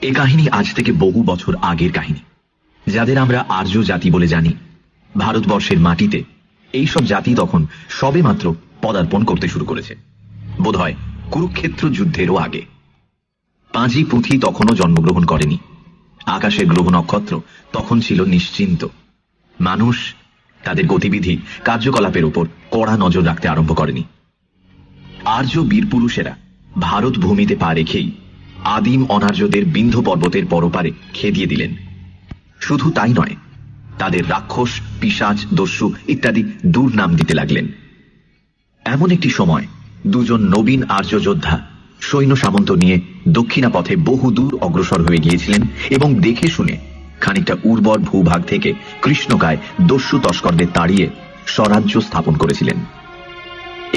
এ কাহিনী আজ থেকে বহু বছর আগের কাহিনী। যাদের আমরা আর্য জাতি বলে জানি, ভারতবর্ষের মাটিতে এইসব জাতি তখন সবে মাত্র পদার্পণ করতে শুরু করেছে, বোধহয় কুরুক্ষেত্র যুদ্ধেরও আগে। পাঁজি পুঁথি তখনও জন্মগ্রহণ করেনি। আকাশের গ্রহ নক্ষত্র তখন ছিল নিশ্চিন্ত। মানুষ তাদের গতিবিধি কার্যকলাপের উপর কড়া নজর রাখতে আরম্ভ করেনি। আর্য বীরপুরুষেরা ভারত ভূমিতে পা রেখেই আদিম অনার্যদের বিন্ধ্য পর্বতের পরপারে খেদিয়ে দিলেন। শুধু তাই নয়, তাদের রাক্ষস, পিশাচ, দস্যু ইত্যাদি দুর্নাম দিতে লাগলেন। এমন একটি সময় দুজন নবীন আর্য যোদ্ধা সৈন্য সামন্ত নিয়ে দক্ষিণা পথে বহু দূর অগ্রসর হয়ে গিয়েছিলেন এবং দেখে শুনে খানিকটা উর্বর ভূভাগ থেকে কৃষ্ণকায় দস্যু তস্করদের তাড়িয়ে স্বরাজ্য স্থাপন করেছিলেন।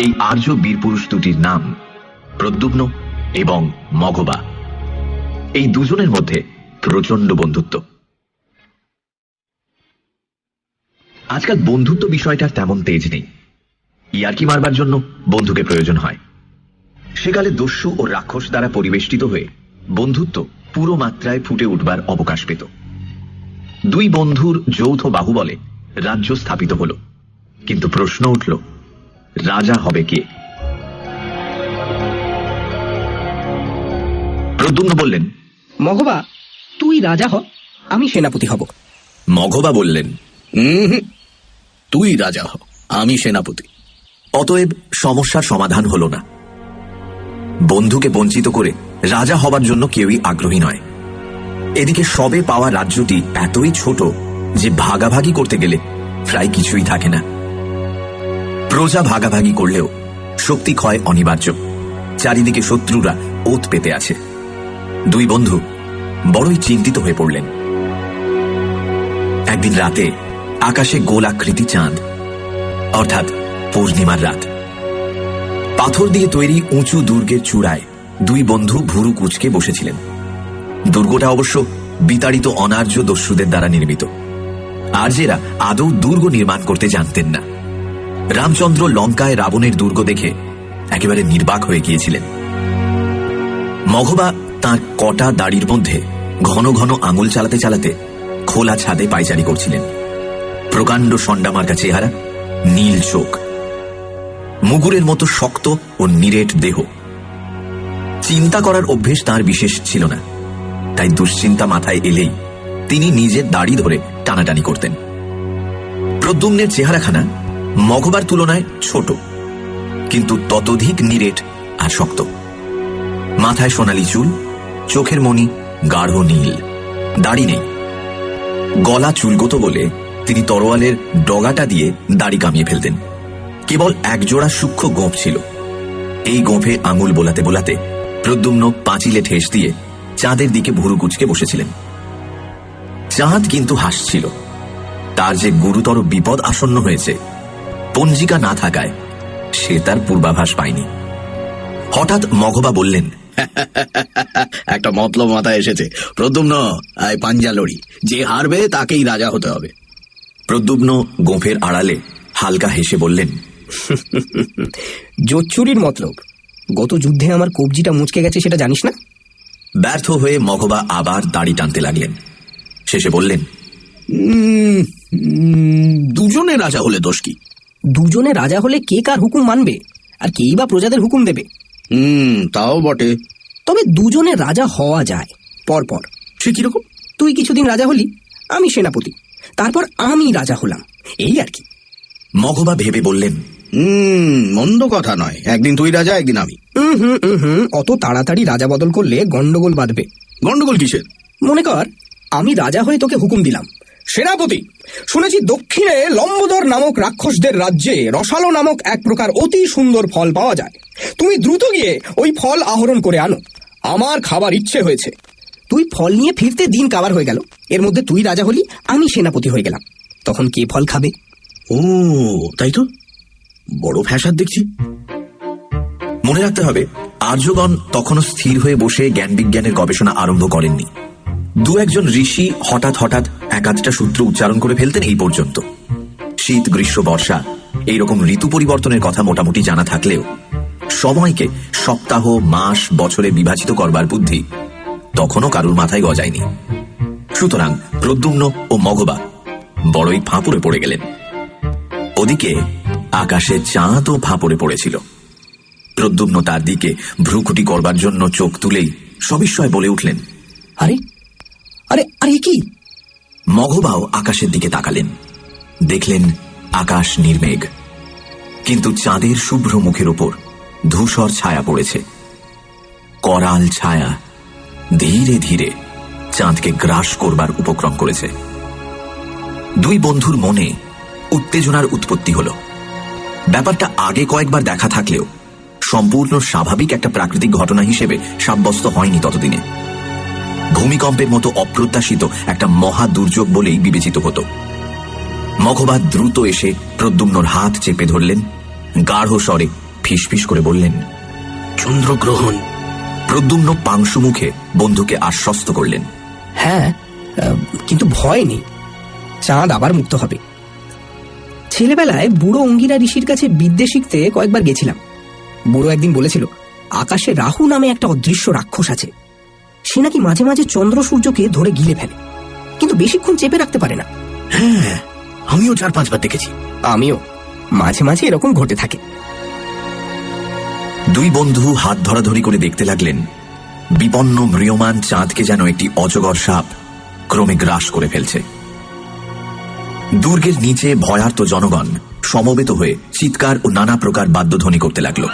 এই আর্য বীরপুরুষ দুটির নাম প্রদ্যুম্ন এবং মঘবা। এই দুজনের মধ্যে প্রচন্ড বন্ধুত্ব। আজকাল বন্ধুত্ব বিষয়টার তেমন তেজ নেই। ইয়ার্কি মারবার জন্য বন্ধুকে প্রয়োজন হয়। সেকালে দস্যু ও রাক্ষস দ্বারা পরিবেষ্টিত হয়ে বন্ধুত্ব পুরো মাত্রায় ফুটে উঠবার অবকাশ পেত। দুই বন্ধুর যৌথ বাহুবলে রাজ্য স্থাপিত হল, কিন্তু প্রশ্ন উঠল, রাজা হবে কে? প্রদ্যুম্ন বললেন, মঘবা, তুই রাজা হ, আমি সেনাপতি হব। মঘবা বললেন, তুই রাজা হ, আমি সেনাপতি। অতএব সমস্যার সমাধান হল না। বন্ধুকে বঞ্চিত করে রাজা হবার জন্য কেউই আগ্রহী নয়। এদিকে সবে পাওয়া রাজ্যটি এতই ছোট যে ভাগাভাগি করতে গেলে প্রায় কিছুই থাকে না। প্রজা ভাগাভাগি করলেও শক্তি ক্ষয় অনিবার্য। চারিদিকে শত্রুরা ওত পেতে আছে। দুই বন্ধু বড়ই চিন্তিত হয়ে পড়লেন। একদিন রাতে আকাশে গোলাকৃতি চাঁদ, অর্থাৎ পূর্ণিমার রাত। পাথর দিয়ে তৈরি উঁচু দুর্গের চূড়ায় দুই বন্ধু ভুরু কুঁচকে বসেছিলেন। দুর্গটা অবশ্য বিতাড়িত অনার্য দস্যুদের দ্বারা নির্মিত। আর্যেরা আদৌ দুর্গ নির্মাণ করতে জানতেন না। রামচন্দ্র লঙ্কায় রাবণের দুর্গ দেখে একেবারে নির্বাক হয়ে গিয়েছিলেন। মঘবা তাঁর কটা দাড়ির মধ্যে ঘন ঘন আঙুল চালাতে চালাতে খোলা ছাদে পায়চারি করছিলেন। প্রকাণ্ড সন্ডামার্কা চেহারা, নীল চোখ, মুগুরের মতো শক্ত ও নিরেট দেহ। চিন্তা করার অভ্যেস তাঁর বিশেষ ছিল না, তাই দুশ্চিন্তা মাথায় এলেই তিনি নিজের দাড়ি ধরে টানাটানি করতেন। প্রদ্যুম্নের চেহারাখানা মঘবার তুলনায় ছোট, কিন্তু ততোধিক নিরেট আর শক্ত। মাথায় সোনালি চুল, চোখের মণি গাঢ় নীল, দাড়ি নেই। গলা চুলগত বলে তিনি তরোয়ালের ডগাটা দিয়ে দাড়ি কামিয়ে ফেলতেন। কেবল একজোড়া সূক্ষ্ম গোঁফ ছিল। এই গোঁফে আঙুল বোলাতে বোলাতে প্রদ্যুম্ন পাঁচিলে ঠেস দিয়ে চাঁদের দিকে ভুরু কুঁচকে বসেছিলেন। চাঁদ কিন্তু হাসছিল। তার যে গুরুতর বিপদ আসন্ন হয়েছে, পঞ্জিকা না থাকায় সে তার পূর্বাভাস পায়নি। হঠাৎ মঘবা বললেন, একটা মতলব মাথায় এসেছে। প্রদ্যুম্ন, আয় পাঞ্জা লড়ি। যে হারবে তাকেই রাজা হতে হবে। প্রদ্যুম্ন গোঁফের আড়ালে হালকা হেসে বললেন, জোচ্চুরির মতলব। গত যুদ্ধে আমার কবজিটা মুচকে গেছে, সেটা জানিস না? ব্যর্থ হয়ে মঘবা আবার দাড়ি টানতে লাগলেন। শেষে বললেন, দুজনে রাজা হলে দোষ কি? দুজনে রাজা হলে কে কার হুকুম মানবে, আর কেই বা প্রজাদের হুকুম দেবে? তাও বটে। তবে দুজনে রাজা হওয়া যায় পরপর। সে কিরকম? তুই কিছুদিন রাজা হলি, আমি সেনাপতি, তারপর আমি রাজা হলাম, এই আর কি। মঘবা ভেবে বললেন, মন্দ কথা নয়। একদিন তুই রাজা, একদিন আমি। অত তাড়াতাড়ি রাজা বদল করলে গন্ডগোল বাঁধবে। গন্ডগোল কিসের? মনে কর আমি রাজা হয়ে তোকে হুকুম দিলাম, সেনাপতি, শুনেছি দক্ষিণে লম্বোদর নামক রাক্ষসদের রাজ্যে রসালো নামক এক প্রকার অতি সুন্দর ফল পাওয়া যায়। তুমি দ্রুত গিয়ে ওই ফল আহরণ করে আনো, আমার খাবার ইচ্ছে হয়েছে। তুই ফল নিয়ে ফিরতে দিন কাবার হয়ে গেল। এর মধ্যে তুই রাজা হলি, আমি সেনাপতি হয়ে গেলাম। তখন কে ফল খাবে? ও তাই তো, বড় ফ্যাসাদ দেখছি। মনে রাখতে হবে, আর্যগণ তখনও স্থির হয়ে বসে জ্ঞান বিজ্ঞানের গবেষণা আরম্ভ করেননি। দু একজন ঋষি হঠাৎ হঠাৎ এক আধটা সূত্র উচ্চারণ করে ফেলতেন, এই পর্যন্ত। শীত, গ্রীষ্ম, বর্ষা এইরকম ঋতু পরিবর্তনের কথা মোটামুটি জানা থাকলেও সময়কে সপ্তাহ, মাস, বছরে বিভাজিত করবার বুদ্ধি তখনও কারুর মাথায় গজায়নি। সুতরাং প্রদ্যুম্ন ও মঘবা বড়ই ফাঁপড়ে পড়ে গেলেন। ওদিকে আকাশে চাঁদও ফাঁপড়ে পড়েছিল। প্রদ্যুম্ন তার দিকে ভ্রুকুটি করবার জন্য চোখ তুলেই সবিস্ময় বলে উঠলেন, আরে আরে আরে কি? মঘবাও আকাশের দিকে তাকালেন। দেখলেন আকাশ নির্মেঘ, কিন্তু চাঁদের শুভ্র মুখের ওপর ধূসর ছায়া পড়েছে। করাল ছায়া ধীরে ধীরে চাঁদকে গ্রাস করবার উপক্রম করেছে। দুই বন্ধুর মনে উত্তেজনার উৎপত্তি হল। ব্যাপারটা আগে কয়েকবার দেখা থাকলেও সম্পূর্ণ স্বাভাবিক একটা প্রাকৃতিক ঘটনা হিসেবে সাব্যস্ত হয়নি ততদিনে। ভূমিকম্পের মতো অপ্রত্যাশিত একটা মহা দুর্যোগ বলেই বিবেচিত হতো। মঘবা দ্রুত এসে প্রদ্যুম্নর হাত চেপে ধরলেন, গাঢ় স্বরে ফিসফিস করে বললেন, চন্দ্রগ্রহণ। প্রদ্যুম্ন পাংশু মুখে বন্ধুকে আশ্বস্ত করলেন, হ্যাঁ, কিন্তু ভয় নেই, চাঁদ আবার মুক্ত হবে। ছেলেবেলায় বুড়ো অঙ্গিরা ঋষির কাছে বিদ্যে শিখতে কয়েকবার গেছিলাম। বুড়ো একদিন বলেছিল আকাশে রাহু নামে একটা অদৃশ্য রাক্ষস আছে। সে নাকি মাঝে মাঝে চন্দ্র সূর্যকে ধরে গিলে ফেলে, কিন্তু বেশিক্ষণ চেপে রাখতে পারে না। হ্যাঁ, আমিও 4-5 বার দেখেছি। আমিও, মাঝে মাঝে এরকম ঘটে থাকে। দুই বন্ধু হাত ধরাধরি করে দেখতে লাগলেন বিপন্ন ম্রিয়মান চাঁদকে যেন একটি অজগর সাপ ক্রমে গ্রাস করে ফেলছে। দুর্গের নিচে ভয়ার্ত জনগণ সমবেত হয়ে চিৎকার ও নানা প্রকার বাদ্যধ্বনি করতে লাগল।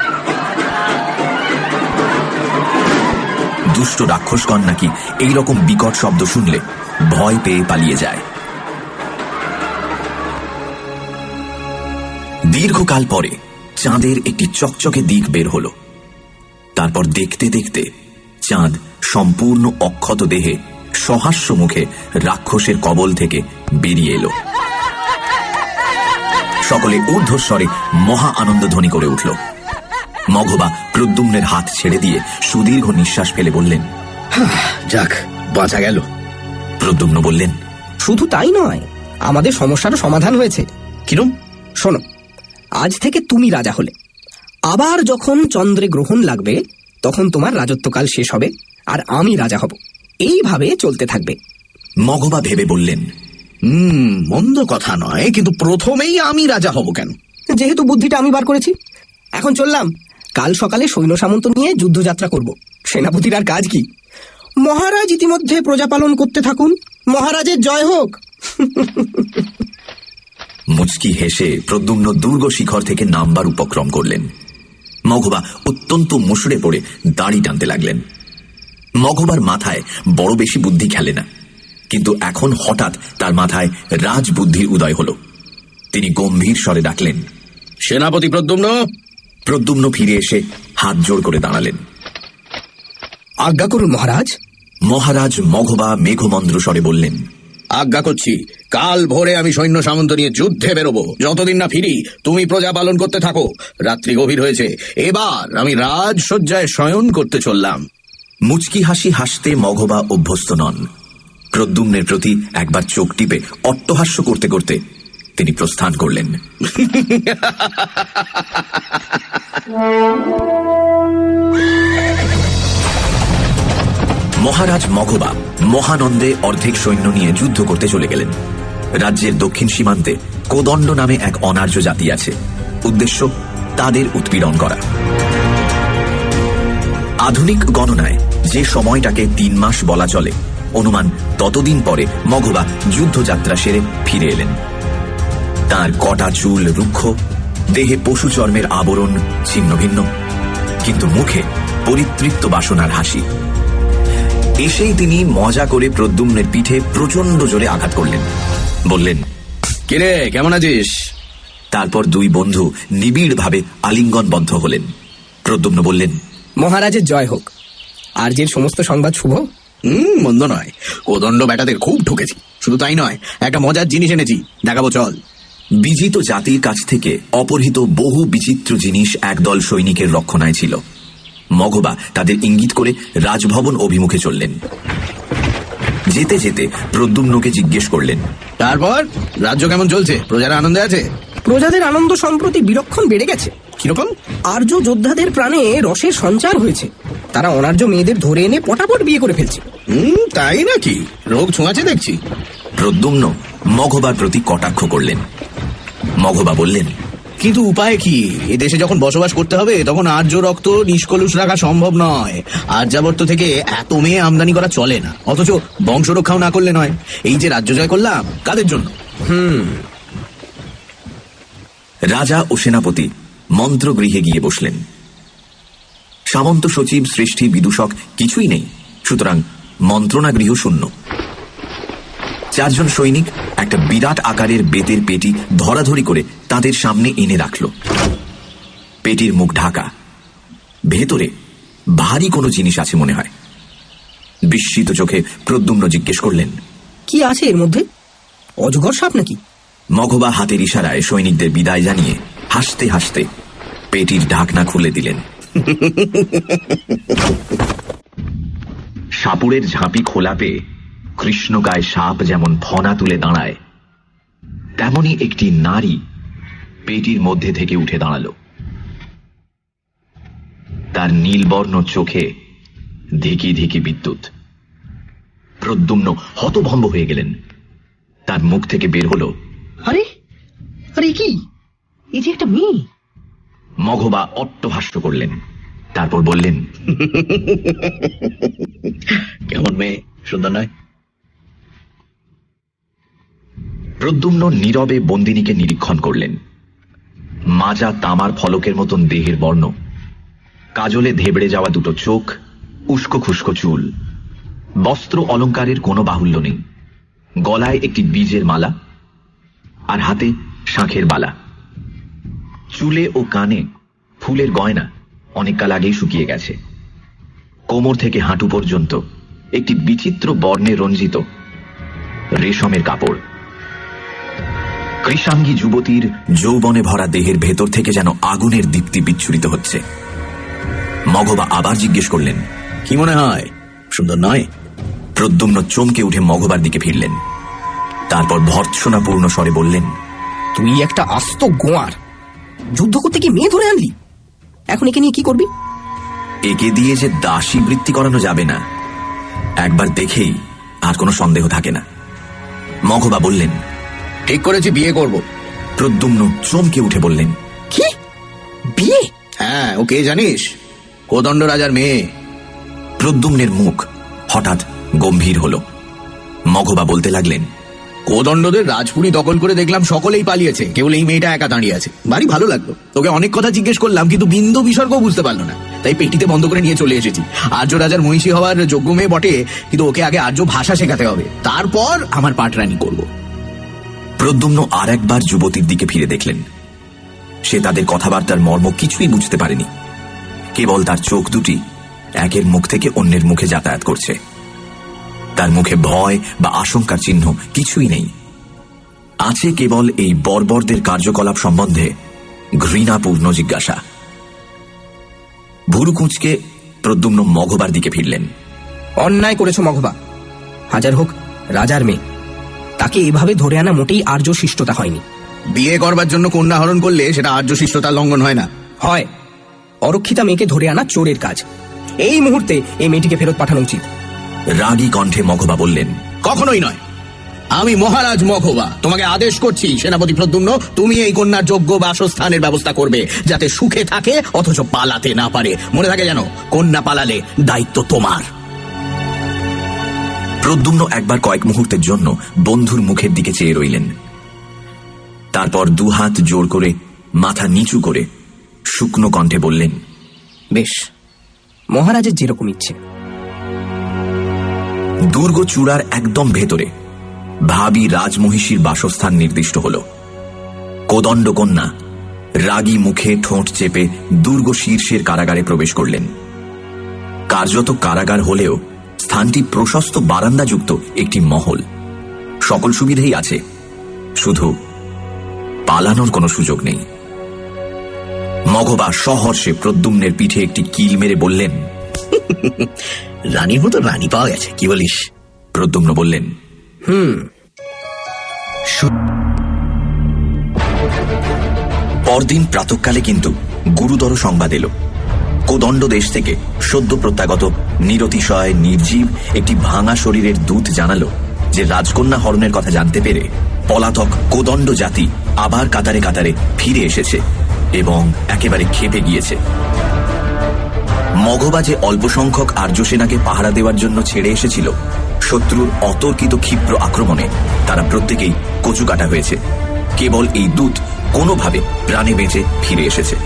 দুষ্ট রাক্ষসগণ নাকি এইরকম বিকট শব্দ শুনলে ভয় পেয়ে পালিয়ে যায়। দীর্ঘকাল পরে চাঁদের একটি চকচকে দিক বের হল। তারপর দেখতে দেখতে চাঁদ সম্পূর্ণ অক্ষত দেহে সহাস্য মুখে রাক্ষসের কবল থেকে বেরিয়ে এলো। সকলে ঊর্ধ্বস্বরে মহা আনন্দধ্বনি করে উঠল। মঘবা প্রদ্যুম্নের হাত ছেড়ে দিয়ে সুদীর্ঘ নিঃশ্বাস ফেলে বললেন, যাক, বাঁচা গেল। প্রদ্যুম্ন বললেন, শুধু তাই নয়, আমাদের সমস্যারও সমাধান হয়েছে। কিরম? শোনো, আজ থেকে তুমি রাজা হলে। আবার যখন চন্দ্রে গ্রহণ লাগবে তখন তোমার রাজত্বকাল শেষ হবে আর আমি রাজা হব। এইভাবে চলতে থাকবে। মঘবা ভেবে বললেন, মন্দ কথা নয়, কিন্তু প্রথমেই আমি রাজা হব কেন? যেহেতু বুদ্ধিটা আমি বার করেছি, এখন চললাম। কাল সকালে সৈন্য সামন্ত নিয়ে যুদ্ধযাত্রা করব। সেনাপতির আর কাজ কি? মহারাজ ইতিমধ্যে প্রজা পালন করতে থাকুন। মহারাজের জয় হোক। মুচকি হেসে প্রদ্যুম্ন দুর্গ শিখর থেকে নামবার উপক্রম করলেন। মঘবা অত্যন্ত মুষড়ে পড়ে দাড়ি টানতে লাগলেন। মঘবার মাথায় বড় বেশি বুদ্ধি খেলে না, কিন্তু এখন হঠাৎ তার মাথায় রাজবুদ্ধির উদয় হল। তিনি গম্ভীর স্বরে ডাকলেন, সেনাপতি প্রদ্যুম্ন। প্রদ্যুম্ন ফিরে এসে হাত জোড় করে দাঁড়ালেন। আজ্ঞা করুন মহারাজ। মহারাজ মঘবা মেঘমন্দ্র স্বরে বললেন, আজ্ঞা করছি, কাল ভোরে আমি সৈন্য সামন্ত নিয়ে যুদ্ধে বেরোবো। যতদিন না ফিরি তুমি প্রজা পালন করতে থাকো। রাত্রি গভীর হয়েছে, এবার আমি রাজসজ্জায় শয়ন করতে চললাম। মুচকি হাসি হাসতে মঘবা অভ্যস্ত নন। প্রদ্যুম্নের প্রতি একবার চোখ টিপে অট্টহাস্য করতে করতে তিনি প্রস্থান করলেন। মহারাজ মঘবা মহানন্দে অর্ধেক সৈন্য নিয়ে যুদ্ধ করতে চলে গেলেন। রাজ্যের দক্ষিণ সীমান্তে কোদণ্ড নামে এক অনার্য জাতি আছে, উদ্দেশ্য তাদের উৎপীড়ন করা। আধুনিক গণনায় যে সময়টাকে 3 মাস বলা চলে, অনুমান ততদিন পরে মঘবা যুদ্ধযাত্রা সেরে ফিরে এলেন। তার কটা চুল রুক্ষ, দেহে পশু চর্মের আবরণ ছিন্ন ভিন্ন, কিন্তু মুখে পরিতৃপ্ত বাসনার হাসি। এসেই তিনি মজা করে প্রদ্যুম্নের পিঠে প্রচন্ড জোরে আঘাত করলেন। বললেন, কিরে, কেমন আছিস? তারপর দুই বন্ধু নিবিড়ভাবে আলিঙ্গনবদ্ধ হলেন। প্রদ্যুম্ন বললেন, মহারাজের জয় হোক। আর্যের সমস্ত সংবাদ শুভ। মন্দ নয়, কোদণ্ড ব্যাটাদের খুব ঠকেছি। শুধু তাই নয়, একটা মজার জিনিস এনেছি, দেখাবো চল। বিজিত জাতির কাছ থেকে অপহৃত বহু বিচিত্র জিনিস একদল সৈনিকের রক্ষণায় ছিল। মঘবা তাদের ইঙ্গিত করে রাজভবন অভিমুখে চললেন। যেতে যেতে প্রদ্যুম্নকে জিজ্ঞেস করলেন, তারপর রাজ্য কেমন চলছে? প্রজারা আনন্দে আছে? প্রজাদের আনন্দ সম্প্রতি বিলক্ষণ বেড়ে গেছে। কিরকম? আর্য যোদ্ধাদের প্রাণে রসের সঞ্চার হয়েছে। তারা অনার্য মেয়েদের ধরে এনে পটাপট বিয়ে করে ফেলছে। তাই নাকি? রোগ ছোঁয়াছে দেখছি। প্রদ্যুম্ন মঘবার প্রতি কটাক্ষ করলেন। মঘবা বললেন, কিন্তু উপায় কি? এ দেশে যখন বসবাস করতে হবে তখন আর্য রক্ত নিষ্কলুষ রাখা সম্ভব নয়। আর্যাবর্ত থেকে এত মেয়ে আমদানি করা চলে না, অথচ বংশ রক্ষাও না করলে নয়। এই যে রাজ্য জয় করলাম, কাদের জন্য? রাজা ও সেনাপতি মন্ত্রগৃহে গিয়ে বসলেন। সামন্ত সচিব শ্রেষ্ঠী বিদূষক কিছুই নেই, সুতরাং মন্ত্রণাগৃহ শূন্য। 4 জন সৈনিক একটা বিরাট আকারের বেতের পেটি ধরাধরি করে তাদের সামনে এনে রাখল। পেটির মুখ ঢাকা, ভেতরে ভারী কোনো জিনিস আছে মনে হয়। বিস্মিত চোখে প্রদ্যুম্ন জিজ্ঞেস করলেন, কি আছে এর মধ্যে? অজগর সাপ নাকি? মঘবা হাতের ইশারায় সৈনিকদের বিদায় জানিয়ে হাসতে হাসতে পেটির ঢাকনা খুলে দিলেন। সাপুড়ের ঝাঁপি খোলা পেয়ে কৃষ্ণকায় সাপ যেমন ফনা তুলে দাঁড়ায়, তেমনি একটি নারী পেটির মধ্যে থেকে উঠে দাঁড়ালো। তার নীলবর্ণ চোখে ধিকি ধিকি বিদ্যুৎ। প্রদ্যুম্ন হতভম্ব হয়ে গেলেন। তার মুখ থেকে বের হলো, আরে আরে কি, এই যে একটা মেয়ে। মঘবা অট্টহাস্য করলেন, তারপর বললেন, কেমন মেয়ে? সুন্দর নয়? প্রদ্যুম্ন নীরবে বন্দিনীকে নিরীক্ষণ করলেন। মাজা তামার ফলকের মতন দেহের বর্ণ, কাজলে ধেবড়ে যাওয়া দুটো চোখ, উস্কো খুস্কো চুল। বস্ত্র অলঙ্কারের কোনো বাহুল্য নেই। গলায় একটি বীজের মালা, আর হাতে শাঁখের বালা। চুলে ও কানে ফুলের গয়না অনেককাল আগেই শুকিয়ে গেছে। কোমর থেকে হাঁটু পর্যন্ত একটি বিচিত্র বর্ণে রঞ্জিত রেশমের কাপড়। কৃষাঙ্গী যুবতীর যৌবনে ভরা দেহের ভেতর থেকে যেন আগুনের দীপ্তি বিচ্ছুরিত হচ্ছে। মঘবা আবার জিজ্ঞেস করলেন, কি মনে হয়, সুন্দর নয়? প্রদ্যুম্ন চমকে উঠে মঘবার দিকে ফিরলেন। তারপর ভর্ৎসনাপূর্ণ স্বরে বললেন, তুই একটা আস্ত গোয়ার, যুদ্ধ করতে কি মেয়ে ধরে আনলি? এখন একে নিয়ে কি করবি? একে দিয়ে যে দাসী বৃত্তি করানো যাবে না, একবার দেখেই আর কোনো সন্দেহ থাকে না। মঘবা বললেন, ঠিক করেছি, বিয়ে করব। প্রদ্যুম্ন চমকে উঠে বললেন, কি বিয়ে? হ্যাঁ, ও কে জানিস? কোদণ্ড রাজার মেয়ে। প্রদ্যুম্নের মুখ হঠাৎ গম্ভীর হল। মঘবা বলতে লাগলেন, কোদণ্ডদের রাজপুরী দখল করে দেখলাম সকলেই পালিয়েছে, কেবল এই মেয়েটা একা দাঁড়িয়ে আছে। ভারী ভালো লাগলো। তোকে অনেক কথা জিজ্ঞেস করলাম, কিন্তু বিন্দু বিসর্গ বুঝতে পারলো না, তাই পেটিতে বন্ধ করে নিয়ে চলে এসেছি। আর্য রাজার মহিষী হওয়ার যোগ্য মেয়ে বটে, কিন্তু ওকে আগে আর্য ভাষা শেখাতে হবে, তারপর আমার পাটরানি করব। প্রদ্যুম্ন আর একবার যুবতীর দিকে ফিরে দেখলেন। সে তাদের কথাবার্তার মর্ম কিছুই বুঝতে পারেনি। কেবল তার চোখ দুটি একের মুখ থেকে অন্যের মুখে যাতায়াত করছে। তার মুখে ভয় বা আশঙ্কার চিহ্ন কিছুই নেই। আছে কেবল এই বর্বরদের কার্যকলাপ সম্বন্ধে ঘৃণাপূর্ণ জিজ্ঞাসা। ভুরু কুঁচকে প্রদ্যুম্ন মঘবার দিকে ফিরলেন। অন্যায় করেছ মঘবা। হাজার হোক রাজার মেয়ে, তাকে এভাবে ধরে আনা মোটেই আর্য শিষ্টতা হয়নি। বিয়ে করবার জন্য কন্যা হরণ করলে সেটা আর্য শিষ্টতার লঙ্ঘন হয় না। হয়। অরক্ষিতা মেয়েকে ধরে আনা চোরের কাজ। এই মুহূর্তে এই মেয়েটিকে ফেরত পাঠানো উচিত। রাগী কণ্ঠে মঘবা বললেন, কখনোই নয়। আমি মহারাজ মঘবা তোমাকে আদেশ করছি, সেনাপতি প্রদ্যুম্ন, তুমি এই কন্যার যোগ্য বাসস্থানের ব্যবস্থা করবে, যাতে সুখে থাকে অথচ পালাতে না পারে। মনে থাকে যেন, কন্যা পালালে দায়িত্ব তোমার। প্রদ্যুম্ন একবার কয়েক মুহূর্তের জন্য বন্ধুর মুখের দিকে চেয়ে রইলেন। তারপর দুহাত জোর করে মাথা নিচু করে শুকনো কণ্ঠে বললেন, বেশ, মহারাজের যেরকম ইচ্ছে। দুর্গ চূড়ার একদম ভেতরে ভাবী রাজমহিষীর বাসস্থান নির্দিষ্ট হল। কোদণ্ড কন্যা রাগী মুখে ঠোঁট চেপে দুর্গ শীর্ষের কারাগারে প্রবেশ করলেন। কার্যত কারাগার হলেও স্থানটি প্রশস্ত বারান্দাযুক্ত একটি মহল। সকল সুবিধাই আছে, শুধু পালানোর কোনো সুযোগ নেই। মঘবা সহর্ষে প্রদ্যুম্নের পিঠে একটি কিল মেরে বললেন, রানীর মতো রানী পাওয়া গেছে, কি বলিস? প্রদ্যুম্ন বললেন, পরদিন প্রাতঃকালে কিন্তু গুরুতর সংবাদ এলো। কোদণ্ড দেশ থেকে সদ্য প্রত্যাগত নিরতিশয় নির্জীব একটি ভাঙা শরীরের দূত জানালো যে রাজকন্যা হরণের কথা জানতে পেরে পলাতক কোদণ্ড জাতি আবার কাতারে কাতারে ফিরে এসেছে এবং একেবারে ক্ষেপে গিয়েছে। মঘবা যে অল্প সংখ্যক আর্য সেনাকে পাহারা দেওয়ার জন্য ছেড়ে এসেছিল, শত্রুর অতর্কিত ক্ষিপ্র আক্রমণে তারা প্রত্যেকেই কচুকাটা হয়েছে। কেবল এই দূত কোনোভাবে প্রাণে বেঁচে ফিরে এসেছে।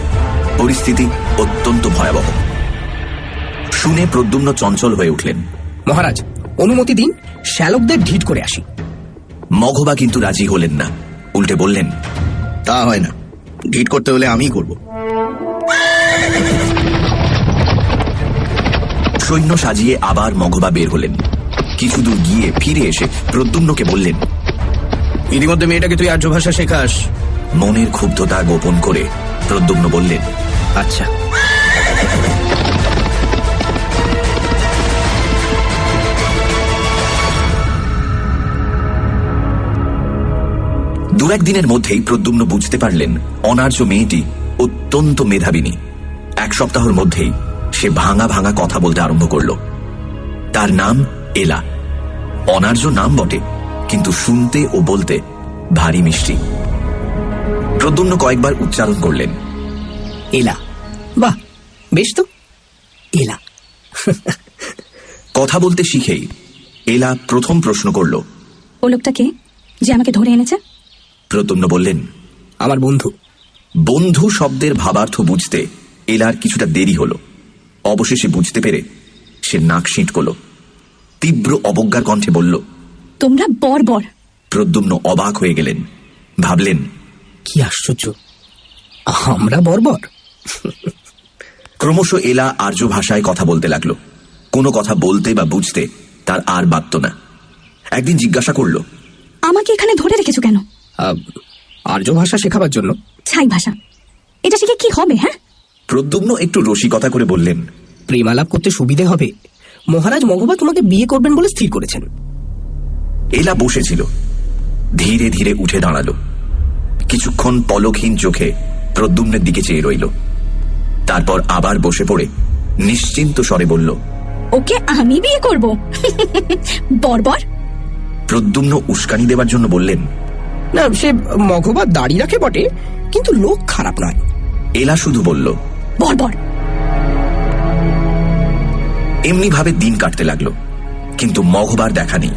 পরিস্থিতি অত্যন্ত ভয়াবহ। শুনে প্রদ্যুম্ন চঞ্চল হয়ে উঠলেন। মহারাজ, অনুমতি দিন, শ্যালকদের ঢিট করে আসি। মঘবা কিন্তু রাজি হলেন না, উল্টে বললেন, তা হয় না, ঢিট করতে হলে আমিই করব। সৈন্য সাজিয়ে আবার মঘবা বের হলেন। কিছু দূর গিয়ে ফিরে এসে প্রদ্যুম্নকে বললেন, ইতিমধ্যে মেয়েটাকে তুই আর্য ভাষা শেখাস। মনের ক্ষুব্ধতা গোপন করে প্রদ্যুম্ন বললেন, আচ্ছা। দু একদিনের মধ্যেই প্রদ্যুম্ন বুঝতে পারলেন অনার্য মেয়েটি অত্যন্ত মেধাবিনী। এক সপ্তাহের মধ্যেই সে ভাঙা ভাঙা কথা বলতে আরম্ভ করল। তার নাম এলা। অনার্য নাম বটে, কিন্তু শুনতে ও বলতে ভারী মিষ্টি। প্রদ্যুম্ন কয়েকবার উচ্চারণ করলেন, এলা। বাহ, বেশ তো, এলা। কথা বলতে শিখেই এলা প্রথম প্রশ্ন করল, ও লোকটা কে যে আমাকে ধরে এনেছে? প্রদ্যুম্ন বললেন, আমার বন্ধু। বন্ধু শব্দের ভাবার্থ বুঝতে এলার কিছুটা দেরি হল। অবশেষে বুঝতে পেরে সে নাক সিঁটকল। তীব্র অবজ্ঞার কণ্ঠে বলল, তোমরা বর্বর। প্রদ্যুম্ন অবাক হয়ে গেলেন। ভাবলেন, কি আশ্চর্য, আমরা বর্বর? ক্রমশ এলা আর্য ভাষায় কথা বলতে লাগলো। কোনো কথা বলতে বা বুঝতে তার আর বাধত না। একদিন জিজ্ঞাসা করল, আমাকে এখানে ধরে রেখেছো কেন? আর্য ভাষা শেখাবার জন্য। ছাই ভাষা, এটা শিখে কি হবে? হ্যাঁ, প্রদ্যুম্ন একটু রসিকতা করে বললেন, প্রেমালাপ করতে সুবিধে হবে। মহারাজ মঘবা তোমাকে বিয়ে করবেন বলে স্থির করেছেন। এলা বসেছিল, ধীরে ধীরে উঠে দাঁড়ালো। কিছুক্ষণ পলকহীন চোখে প্রদ্যুম্নের দিকে চেয়ে রইল। তারপর আবার বসে পড়ে নিশ্চিন্ত স্বরে বলল, ওকে আমি বিয়ে করব? বর্বর। প্রদ্যুম্ন উস্কানি দেবার জন্য বললেন, না, সে মঘবা দাড়ি রাখে বটে, কিন্তু লোক খারাপ নয়। এলা শুধু বলল, বর্বর। এমনি ভাবে দিন কাটতে লাগলো, কিন্তু মঘবার দেখা নেই।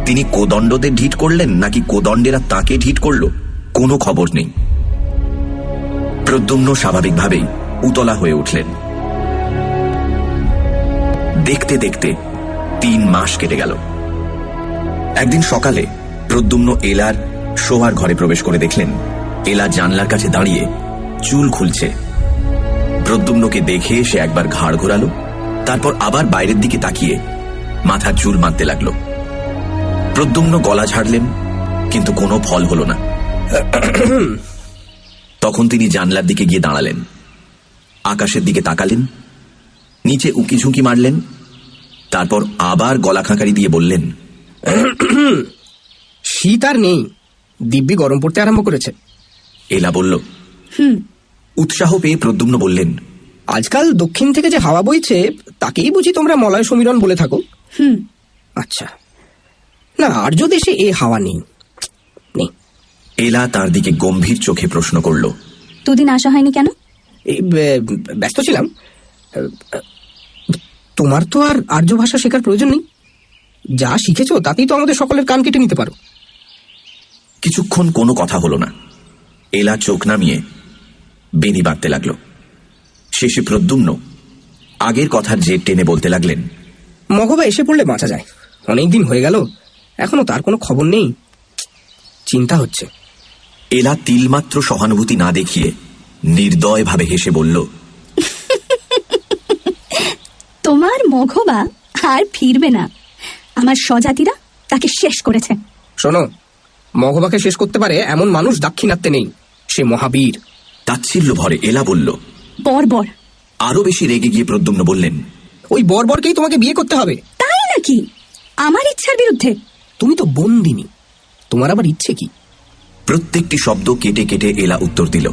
তিনি কোদণ্ডদের ঢিট করলেন নাকি কোদণ্ডেরা তাকে ঢিট করল, কোনো খবর নেই। প্রদ্যুম্ন স্বাভাবিকভাবেই উতলা হয়ে উঠলেন। দেখতে দেখতে 3 মাস কেটে গেল। একদিন সকালে প্রদ্যুম্ন এলার শোয়ার ঘরে প্রবেশ করে দেখলেন এলা জানলার কাছে দাঁড়িয়ে চুল খুলছে। প্রদ্যুম্নকে দেখে সে একবার ঘাড় ঘোরালো, তারপর আবার বাইরের দিকে তাকিয়ে মাথার চুল বাঁধতে লাগলো। প্রদ্যুম্ন গলা ঝাড়লেন, কিন্তু কোনো ফল হল না। তখন তিনি জানলার দিকে গিয়ে দাঁড়ালেন, আকাশের দিকে তাকালেন, নিচে উকি ঝুঁকি মারলেন, তারপর আবার গলা খাঁকারি দিয়ে বললেন, শীত আর নেই, দিব্যি গরম পড়তে আরম্ভ করেছে। এলা বলল। উৎসাহ পেয়ে প্রদ্যুম্ন বললেন, আজকাল দক্ষিণ থেকে যে হাওয়া বইছে তাকেই বুঝি তোমরা মলয় সমীরণ বলে থাকো? আচ্ছা, না, আর্য দেশে এ হাওয়া নেই। এলা তার দিকে গম্ভীর চোখে প্রশ্ন করল, দুদিন আসা হয়নি কেন? ব্যস্ত ছিলাম। তোমার তো আর আর্য ভাষা শেখার প্রয়োজন নেই, যা শিখেছো তাতেই তো আমাদের সকলের কান কেটে নিতে পারো। কিছুক্ষণ কোনো কথা হলো না। এলা চোখ নামিয়ে বেনি বাঁধতে লাগল। শেষে প্রদ্যুম্ন আগের কথার জের টেনে বলতে লাগলেন, মঘবা এসে পড়লে বাঁচা যায়, অনেকদিন হয়ে গেল, এখনো তার কোনো খবর নেই, চিন্তা হচ্ছে। এলা তিলমাত্র সহানুভূতি না দেখিয়ে নির্দয় ভাবে হেসে বলল, তোমার মঘবা আর ফিরবে না। আমার স্বজাতিরা তাকে শেষ করেছে। শোনো, মঘবাকে শেষ করতে পারে এমন মানুষ দাক্ষিণাত্যে নেই, সে মহাবীর। তাচ্ছিল্য ভরে এলা বলল, বর্বর। আরো বেশি রেগে গিয়ে প্রদ্যুম্ন বললেন, ওই বর্বরকেই তোমাকে বিয়ে করতে হবে। তাই নাকি? আমার ইচ্ছার বিরুদ্ধে? তুমি তো বন্দিনী, তোমার আবার ইচ্ছে কি? প্রত্যেকটি শব্দ কেটে কেটে এলা উত্তর দিল,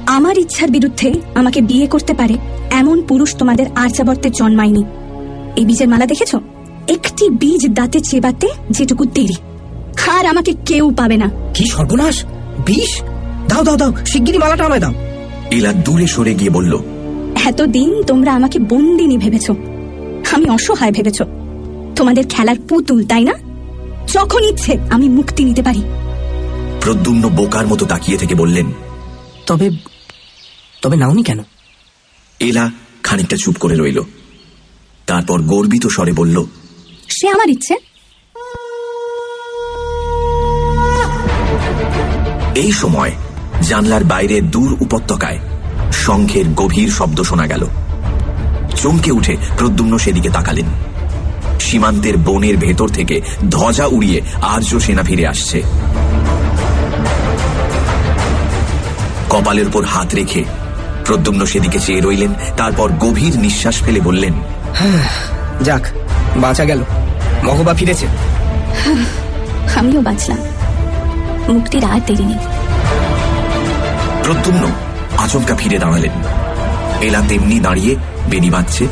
আমার ইচ্ছার বিরুদ্ধে আমাকে বিয়ে করতে পারে এমন পুরুষ তোমাদের আর্যাবর্তে জন্মায়নি। এই বীজের মালা দেখেছো? একটি বীজ দাঁতে চেবাতে যেটুকু দেরি, আর আমাকে কেউ পাবে না। কি সর্বনাশ! বিষ? দাও দাও দাও, শিগগিরই মালাটা আমায় দাও। এলা দূরে সরে গিয়ে বলল, এতদিন তোমরা আমাকে বন্দিনী ভেবেছ, আমি অসহায় ভেবেছ, তোমাদের খেলার পুতুল, তাই না? যখন ইচ্ছে আমি মুক্তি নিতে পারি। প্রদ্যুম্ন বোকার মতো তাকিয়ে থেকে বললেন, তবে তবে নাওনি কেন? এলা খানিকটা চুপ করে রইল। তারপর গর্বিত স্বরে বলল, সে আমার ইচ্ছে। এই সময় জানলার বাইরে দূর উপত্যকায় শঙ্খের গভীর শব্দ শোনা গেল। চমকে উঠে প্রদ্যুম্ন সেদিকে তাকালেন। সীমান্তের বনের ভেতর থেকে ধ্বজা উড়িয়ে আর্য সেনা ফিরে আসছে। কপালের উপর হাত রেখে প্রদ্যুম্ন সেদিকে চেয়ে রইলেন। তারপর গভীর নিঃশ্বাস ফেলে বললেন, যাক, বাঁচা গেল, মঘবা ফিরেছে। আমিও বাঁচলাম, মুক্তির আর দেরি নেই। প্রদ্যুম্ন আচমকা ফিরে দাঁড়ালেন। এলা তেমনি দাঁড়িয়ে বেনি বাঁধছে,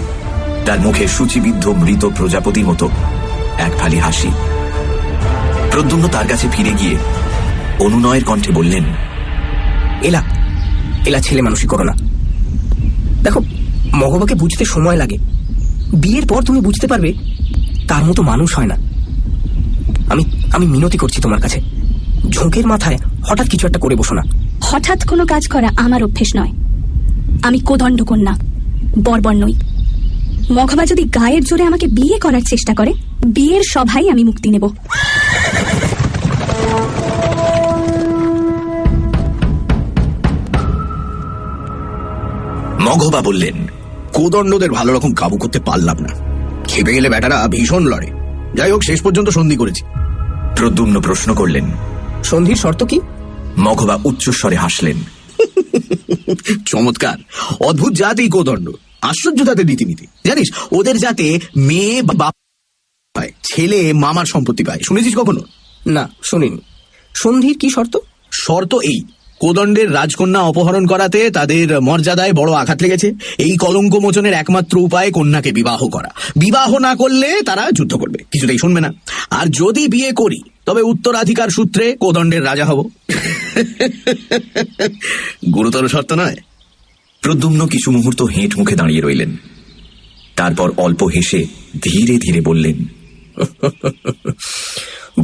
তার মুখে সূচিবিদ্ধ মৃত প্রজাপতির মতো এক ফালি হাসি। প্রদ্যুম্ন তার কাছে ফিরে গিয়ে অনুনয়ের কণ্ঠে বললেন, এলা এলা ছেলে মানুষই করো না। দেখো, মঘবাকে বুঝতে সময় লাগে, বিয়ের পর তুমি বুঝতে পারবে তার মতো মানুষ হয় না। আমি আমি মিনতি করছি তোমার কাছে, ঝোঁকের মাথায় হঠাৎ কিছু একটা করে বসো না। হঠাৎ কোনো কাজ করা আমার অভ্যেস নয়। আমি কোদণ্ড কন্যা, বর্বর নই। মঘবা যদি গায়ের জোরে আমাকে বিয়ে করার চেষ্টা করে, বিয়ের সভায় আমি মুক্তি নেব। মঘবা বললেন, কোদণ্ডদের ভালো রকম কাবু করতে পারলাম না। খেপে গেলে ব্যাটারা ভীষণ লড়ে। যাই হোক, শেষ পর্যন্ত সন্ধি করেছি। প্রদ্যুম্ন প্রশ্ন করলেন, সন্ধির শর্ত কি? মঘবা উচ্চস্বরে হাসলেন, চমৎকার, অদ্ভুত জাত এই কোদণ্ড, আশ্চর্য তাদের রীতিনীতি। জানিস, ওদের জাতে মেয়ে বাপ পায়, ছেলে মামার সম্পত্তি পায়। শুনেছিস কখনো? না, শুনিনি। সন্ধির কি শর্ত? শর্ত এই, কোদণ্ডের রাজকন্যা অপহরণ করাতে তাদের মর্যাদায় বড় আঘাত লেগেছে। এই কলঙ্ক মোচনের একমাত্র উপায় কন্যাকে বিবাহ করা। বিবাহ না করলে তারা যুদ্ধ করবে, কিছুতেই শুনবে না। আর যদি বিয়ে করি তবে উত্তরাধিকার সূত্রে কোদণ্ডের রাজা হব। গুরুতর শর্ত নয়? প্রদ্যুম্ন কিছু মুহূর্ত হেঁট মুখে দাঁড়িয়ে রইলেন। তারপর অল্প হেসে ধীরে ধীরে বললেন,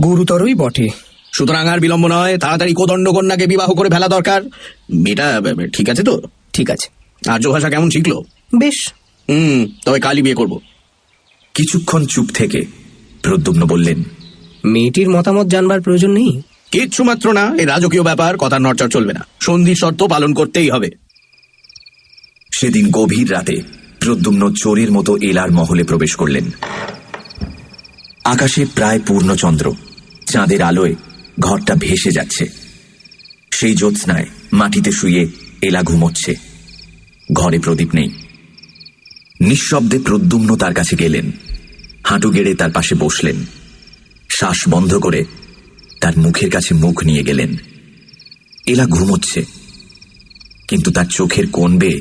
গুরুতরই বটে। সুতরাং আর বিলম্ব নয়, তাড়াতাড়ি কোদণ্ড কন্যাকে বিবাহ করে ফেলা দরকার। মেয়েটা ঠিক আছে তো? ঠিক আছে। আর্য ভাষা কেমন শিখলো? বেশ। তবে কালই বিয়ে করব। কিছুক্ষণ চুপ থেকে প্রদ্যুম্ন বললেন, মেয়েটির মতামত জানবার প্রয়োজন নেই? কিচ্ছু মাত্র না, এই রাজকীয় ব্যাপার, কথা নড়চড় চলবে না। সন্ধির শর্ত পালন করতেই হবে। সেদিন গভীর রাতে প্রদ্যুম্ন চোরের মতো এলার মহলে প্রবেশ করলেন। আকাশে প্রায় পূর্ণচন্দ্র, চাঁদের আলোয় ঘরটা ভেসে যাচ্ছে। সেই জ্যোৎস্নায় মাটিতে শুয়ে এলা ঘুমোচ্ছে। ঘরে প্রদীপ নেই। নিঃশব্দে প্রদ্যুম্ন তার কাছে গেলেন, হাঁটু গেড়ে তার পাশে বসলেন। শ্বাস বন্ধ করে তার মুখের কাছে মুখ নিয়ে গেলেন। এলা ঘুমোচ্ছে, কিন্তু তার চোখের কোণ বেয়ে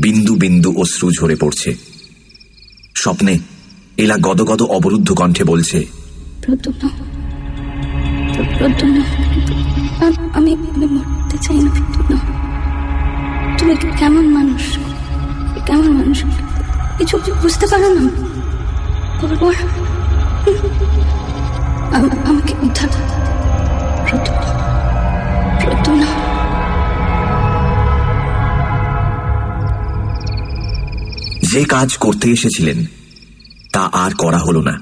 বিন্দু বিন্দু অশ্রু ঝরে পড়ছে। স্বপ্নে এলা গদগদ অবরুদ্ধ কণ্ঠে বলছে, প্রদ্যুম্ন, প্রদ্যুম্ন, আমি মরতে চাই না। প্রদ্যুম্ন, তুমি কেমন মানুষ, কেমন মানুষ, কিছু বুঝতে পারো না? আমাকে উদ্ধার, প্রদ্যুম্ন, প্রদ্যুম্ন। যে কাজ করতে এসেছিলেন তা আর করা হল না।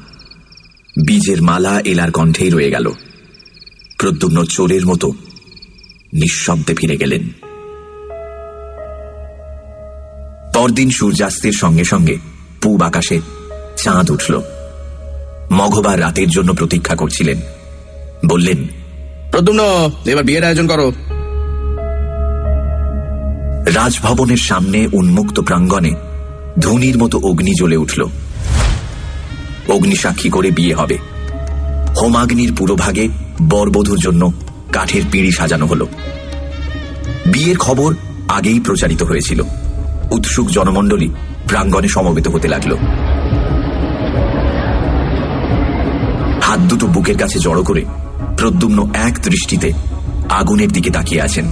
বীজের মালা এলার কণ্ঠেই রয়ে গেল। প্রদ্যুম্ন চোরের মতো নিঃশব্দে ফিরে গেলেন। পরদিন সূর্যাস্তের সঙ্গে সঙ্গে পূব আকাশে চাঁদ উঠল। মঘবা রাতের জন্য প্রতীক্ষা করছিলেন। বললেন, প্রদ্যুম্ন, এবার বিয়ের আয়োজন করো। রাজভবনের সামনে উন্মুক্ত প্রাঙ্গণে ধুনির মতো অগ্নি জ্বলে উঠল। অগ্নিসাক্ষী করে বিয়ে হবে। হোমাগ্নির পুরোভাগে বরবধূর জন্য কাঠের পিঁড়ি সাজানো হলো। বিয়ের খবর আগেই প্রচারিত হয়েছিল। উৎসুক জনমণ্ডলী প্রাঙ্গণে সমবেত হতে লাগলো। হাত দুটো বুকের কাছে জড়ো করে প্রদ্যুম্ন এক দৃষ্টিতে আগুনের দিকে তাকিয়ে আছেন।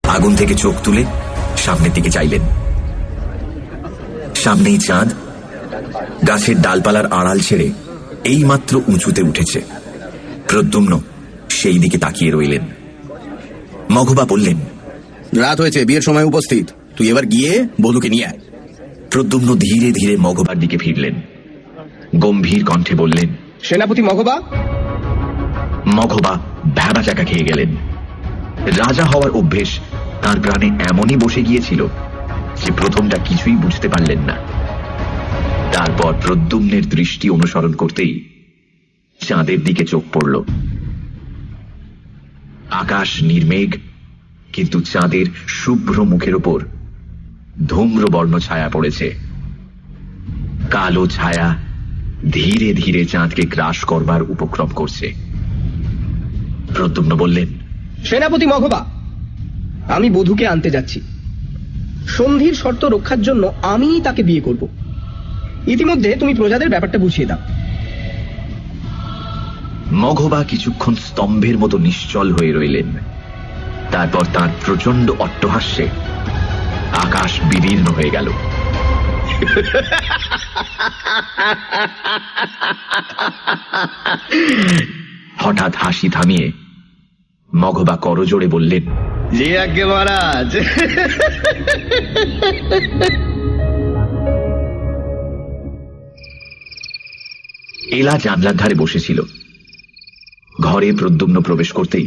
আগুন থেকে চোখ তুলে সামনের দিকে চাইলেন। সামনেই চাঁদ গাছের ডালপালার আড়াল ছেড়ে এইমাত্র উঁচুতে উঠেছে। প্রদ্যুম্ন সেই দিকে তাকিয়ে রইলেন। মঘবা বললেন, রাত হয়েছে, বিয়ের সময় উপস্থিত, তুই এবার গিয়ে বধূকে নিয়ে আয়। প্রদ্যুম্ন ধীরে ধীরে মঘবার দিকে ফিরলেন। গম্ভীর কণ্ঠে বললেন, সেনাপতি মঘবা। মঘবা ভ্যাবা চাকা খেয়ে গেলেন। রাজা হওয়ার অভ্যেস তার প্রাণে এমনই বসে গিয়েছিল যে প্রথমটা কিছুই বুঝতে পারলেন না। তারপর প্রদ্যুম্নের দৃষ্টি অনুসরণ করতেই চাঁদের দিকে চোখ পড়ল। আকাশ নির্মেঘ, কিন্তু চাঁদের শুভ্র মুখের ওপর ধূম্রবর্ণ ছায়া পড়েছে। কালো ছায়া ধীরে ধীরে চাঁদকে গ্রাস করবার উপক্রম করছে। প্রদ্যুম্ন বললেন, সেনাপতি মঘবা, আমি বধূকে আনতে যাচ্ছি। সন্ধির শর্ত রক্ষার জন্য আমিই তাকে বিয়ে করব। ইতিমধ্যে তুমি প্রজাদের ব্যাপারটা বুঝিয়ে দাও। মঘবা কিছুক্ষণ স্তম্ভের মতো নিশ্চল হয়ে রইলেন। তারপর তার প্রচন্ড অট্টহাস্যে আকাশ বিদীর্ণ হয়ে গেল। হঠাৎ হাসি থামিয়ে মঘবা করজোড়ে বললেন, জি আজ্ঞে মহারাজ। এলা জানলার ধারে বসেছিল। ঘরে প্রদ্যুম্ন প্রবেশ করতেই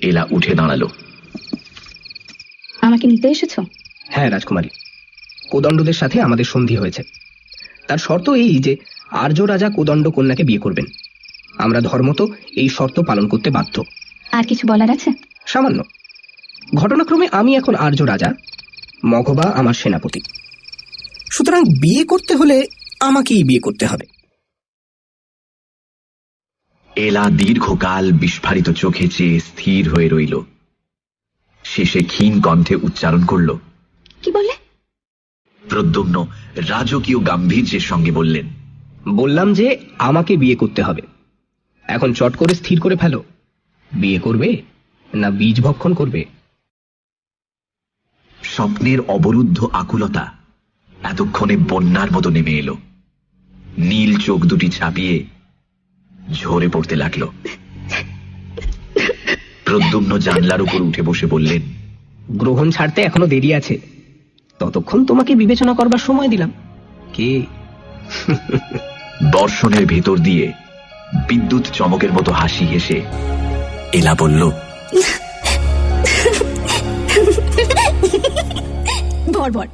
এলা উঠে দাঁড়ালো। আমাকে নিতে এসেছো? হ্যাঁ রাজকুমারী, কোদণ্ডদের সাথে আমাদের সন্ধি হয়েছে। তার শর্ত এই যে আর্য রাজা কোদণ্ড কন্যাকে বিয়ে করবেন। আমরা ধর্মত এই শর্ত পালন করতে বাধ্য। আর কিছু বলার আছে? সামান্য। ঘটনাক্রমে আমি এখন আর্য রাজা, মঘবা আমার সেনাপতি। সুতরাং বিয়ে করতে হলে আমাকেই বিয়ে করতে হবে। এলা দীর্ঘকাল বিস্ফারিত চোখে চেয়ে স্থির হয়ে রইল। শেষে ক্ষীণ কণ্ঠে উচ্চারণ করল, কি বললে? প্রদ্যুম্ন রাজকীয় গাম্ভীর্যের সঙ্গে বললেন, বললাম যে আমাকে বিয়ে করতে হবে। এখন চট করে স্থির করে ফেলো, বিয়ে করবে না বীজ ভক্ষণ করবে? স্বপ্নের অবরুদ্ধ আকুলতা এতক্ষণে বন্যার মতো নেমে এলো। নীল চোখ দুটি ছাপিয়ে ঝরে পড়তে লাগল। প্রদ্যুম্ন জানলার উপর উঠে বসে বললেন, গ্রহণ ছাড়তে এখনো দেরি আছে, ততক্ষণ তোমাকে বিবেচনা করবার সময় দিলাম। কে? বর্ষণের ভেতর দিয়ে বিদ্যুৎ চমকের মতো হাসি হেসে এলা বলল, বর বর।